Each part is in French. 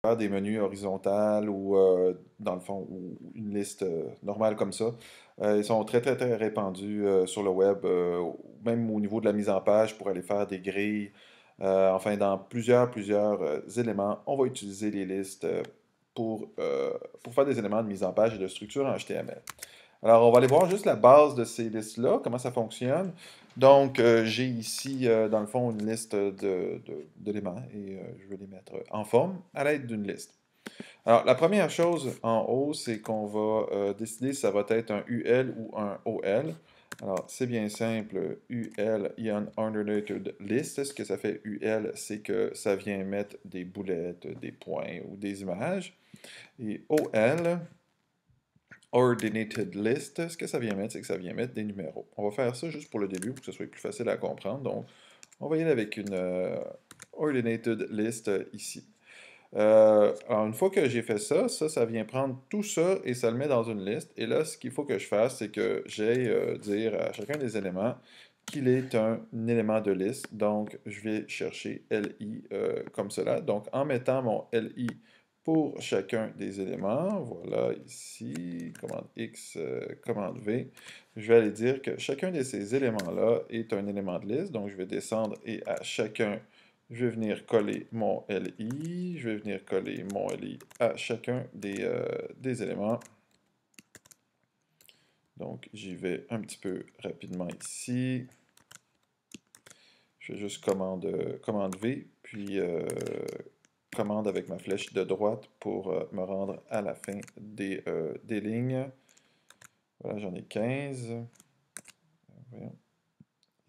faire des menus horizontales ou, dans le fond, ou une liste normale comme ça. Ils sont très, très, très répandus sur le web, même au niveau de la mise en page pour aller faire des grilles. Enfin, dans plusieurs éléments, on va utiliser les listes pour faire des éléments de mise en page et de structure en HTML. Alors, on va aller voir juste la base de ces listes-là, comment ça fonctionne. Donc, j'ai ici, dans le fond, une liste d'éléments et je vais les mettre en forme à l'aide d'une liste. Alors, la première chose en haut, c'est qu'on va décider si ça va être un UL ou un OL. Alors, c'est bien simple. UL, il y a un Unrelated List. Ce que ça fait UL, c'est que ça vient mettre des boulettes, des points ou des images. Et OL, Ordinated List, ce que ça vient mettre, c'est que ça vient mettre des numéros. On va faire ça juste pour le début pour que ce soit plus facile à comprendre. Donc, on va y aller avec une Ordinated List ici. Alors, une fois que j'ai fait ça, ça vient prendre tout ça et ça le met dans une liste. Et là, ce qu'il faut que je fasse, c'est que j'aille dire à chacun des éléments qu'il est un élément de liste. Donc, je vais chercher LI comme cela. Donc, en mettant mon LI pour chacun des éléments, voilà ici, commande X, commande V, je vais aller dire que chacun de ces éléments-là est un élément de liste. Donc, je vais descendre et à chacun je vais venir coller mon LI, je vais venir coller mon LI à chacun des éléments. Donc, j'y vais un petit peu rapidement ici. Je fais juste commande V, puis commande avec ma flèche de droite pour me rendre à la fin des lignes. Voilà, j'en ai 15. Voyons,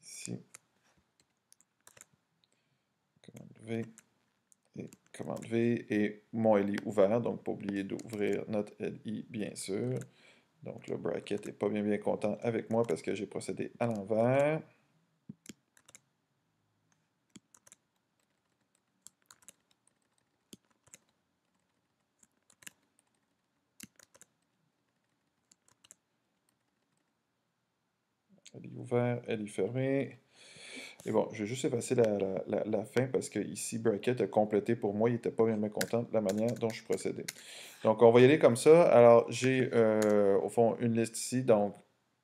ici, commande V. Et commande V et mon LI ouvert, donc pas oublier d'ouvrir notre LI bien sûr. Donc le bracket n'est pas bien content avec moi parce que j'ai procédé à l'envers. LI ouvert, LI fermé. Et bon, je vais juste effacer la fin parce que ici, bracket a complété pour moi, il n'était pas bien content de la manière dont je procédais. Donc on va y aller comme ça. Alors j'ai au fond une liste ici, donc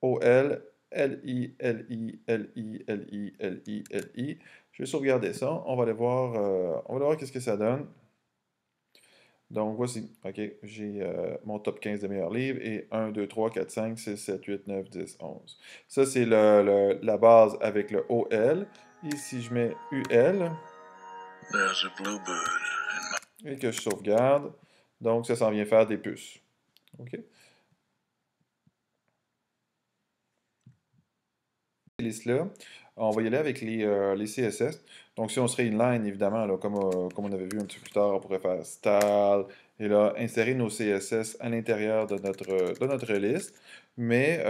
OL, LI, LI, LI, LI, LI, LI. Je vais sauvegarder ça. On va aller voir qu'est-ce que ça donne. Donc voici, OK, j'ai mon top 15 des meilleurs livres et 1, 2, 3, 4, 5, 6, 7, 8, 9, 10, 11. Ça, c'est la base avec le OL. Et si je mets UL et que je sauvegarde, donc ça s'en vient faire des puces. OK? Ces listes-là, on va y aller avec les CSS. Donc, si on serait inline, évidemment, là, comme on avait vu un petit peu plus tard, on pourrait faire style et là, insérer nos CSS à l'intérieur de notre liste. Mais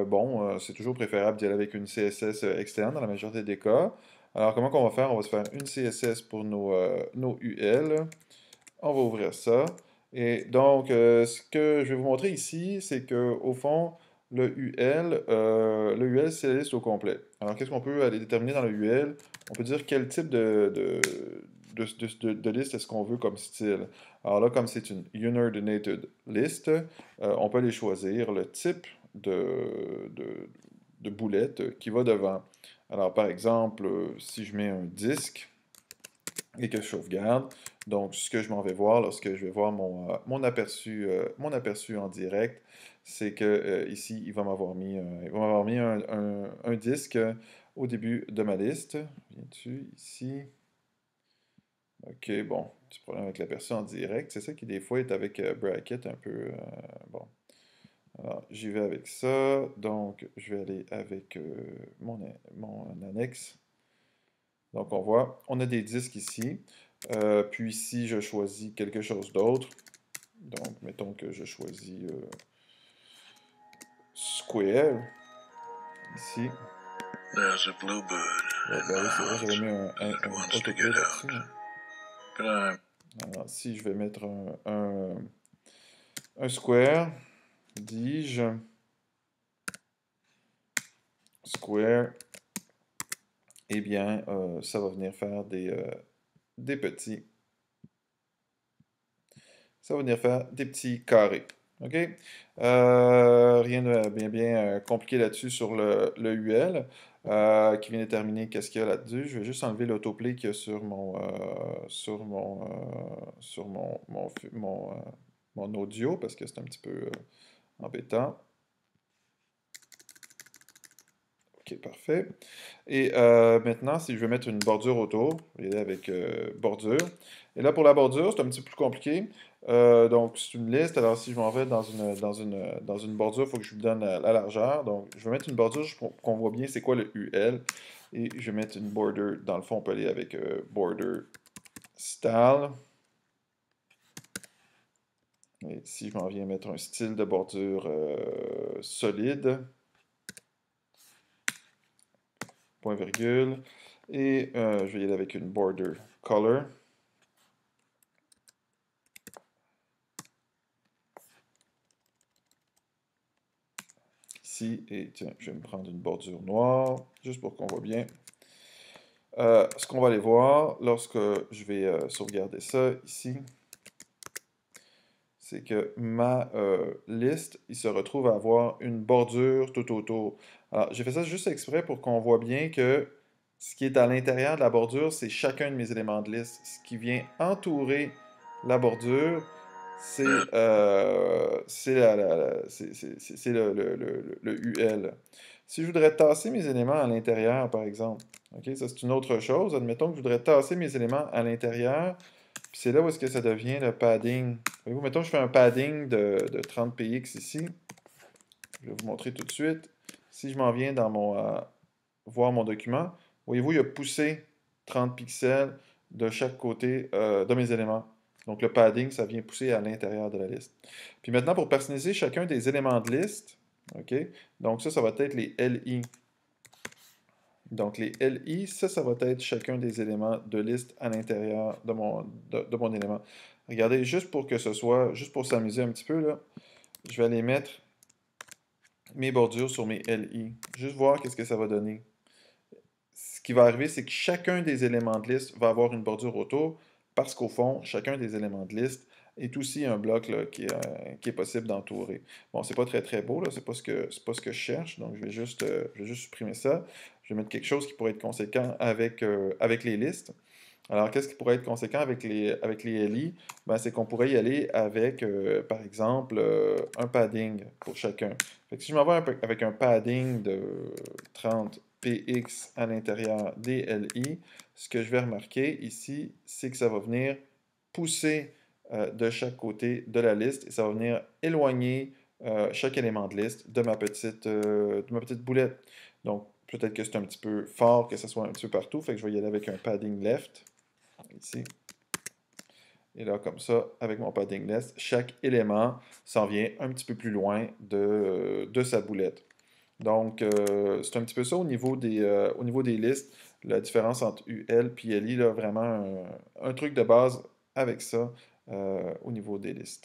bon, c'est toujours préférable d'y aller avec une CSS externe dans la majorité des cas. Alors, comment qu'on va faire? On va se faire une CSS pour nos UL. On va ouvrir ça. Et donc, ce que je vais vous montrer ici, c'est que au fond, le UL, c'est la liste au complet. Alors, qu'est-ce qu'on peut aller déterminer dans le UL? On peut dire quel type de liste est-ce qu'on veut comme style. Alors là, comme c'est une unordinated list, on peut aller choisir le type de boulette qui va devant. Alors, par exemple, si je mets un disque, et que je sauvegarde. Donc, ce que je m'en vais voir lorsque je vais voir mon aperçu en direct, c'est que ici, il va m'avoir mis un disque au début de ma liste. Viens-tu ici? Ok, bon, petit problème avec l'aperçu en direct. C'est ça qui, des fois, est avec bracket un peu. Bon. Alors, j'y vais avec ça. Donc, je vais aller avec mon annexe. Donc, on voit, on a des disques ici. Puis si je choisis quelque chose d'autre, donc mettons que je choisis Square, ici. There's a bluebird Ouais, ben oui, c'est vrai, j'avais mis that un wants to autoplay get là-dessus, out. hein. But I'm Alors, si je vais mettre un Square, dis-je, Square, eh bien, ça va venir faire des petits ça va venir faire des petits carrés. OK? Rien de bien compliqué là-dessus sur le UL qui vient déterminer qu'est-ce qu'il y a là-dessus. Je vais juste enlever l'autoplay qu'il y a sur mon audio parce que c'est un petit peu embêtant. OK, parfait. Et maintenant, si je veux mettre une bordure autour, je vais y aller avec bordure. Et là, pour la bordure, c'est un petit peu plus compliqué. Donc, c'est une liste. Alors, si je m'en vais dans une bordure, il faut que je lui donne la largeur. Donc, je vais mettre une bordure juste pour qu'on voit bien c'est quoi le UL. Et je vais mettre une border. Dans le fond, on peut aller avec border style. Et si je m'en viens mettre un style de bordure solide, point virgule. Et je vais y aller avec une border color. Ici, et tiens, je vais me prendre une bordure noire, juste pour qu'on voit bien. Ce qu'on va aller voir lorsque je vais sauvegarder ça ici, c'est que ma liste, il se retrouve à avoir une bordure tout autour. Alors, j'ai fait ça juste exprès pour qu'on voit bien que ce qui est à l'intérieur de la bordure, c'est chacun de mes éléments de liste. Ce qui vient entourer la bordure, c'est le UL. Si je voudrais tasser mes éléments à l'intérieur, par exemple, ok, ça c'est une autre chose. Admettons que je voudrais tasser mes éléments à l'intérieur, puis c'est là où est-ce que ça devient le padding. Voyez-vous, mettons que je fais un padding de 30 px ici. Je vais vous montrer tout de suite. Si je m'en viens dans voir mon document, voyez-vous, il a poussé 30 pixels de chaque côté de mes éléments. Donc le padding, ça vient pousser à l'intérieur de la liste. Puis maintenant, pour personnaliser chacun des éléments de liste, OK? Donc ça va être les LI. Donc les LI, ça va être chacun des éléments de liste à l'intérieur de mon élément. Regardez, juste pour que ce soit, juste pour s'amuser un petit peu, là, je vais aller mettre mes bordures sur mes LI. Juste voir qu'est-ce que ça va donner. Ce qui va arriver, c'est que chacun des éléments de liste va avoir une bordure autour, parce qu'au fond, chacun des éléments de liste est aussi un bloc là, qui est possible d'entourer. Bon, c'est pas très très beau, là, c'est pas ce que je cherche, donc je vais juste supprimer ça. Je vais mettre quelque chose qui pourrait être conséquent avec les listes. Alors, qu'est-ce qui pourrait être conséquent avec les LI? Ben, c'est qu'on pourrait y aller avec, par exemple, un padding pour chacun. Fait que si je m'en vais avec un padding de 30 px à l'intérieur des LI, ce que je vais remarquer ici, c'est que ça va venir pousser de chaque côté de la liste et ça va venir éloigner chaque élément de liste de ma petite boulette. Donc, peut-être que c'est un petit peu fort que ça soit un petit peu partout, fait que je vais y aller avec un padding left ici. Et là, comme ça, avec mon padding list, chaque élément s'en vient un petit peu plus loin de sa boulette. Donc, c'est un petit peu ça au niveau des listes, la différence entre UL et LI, là, vraiment un truc de base avec ça au niveau des listes.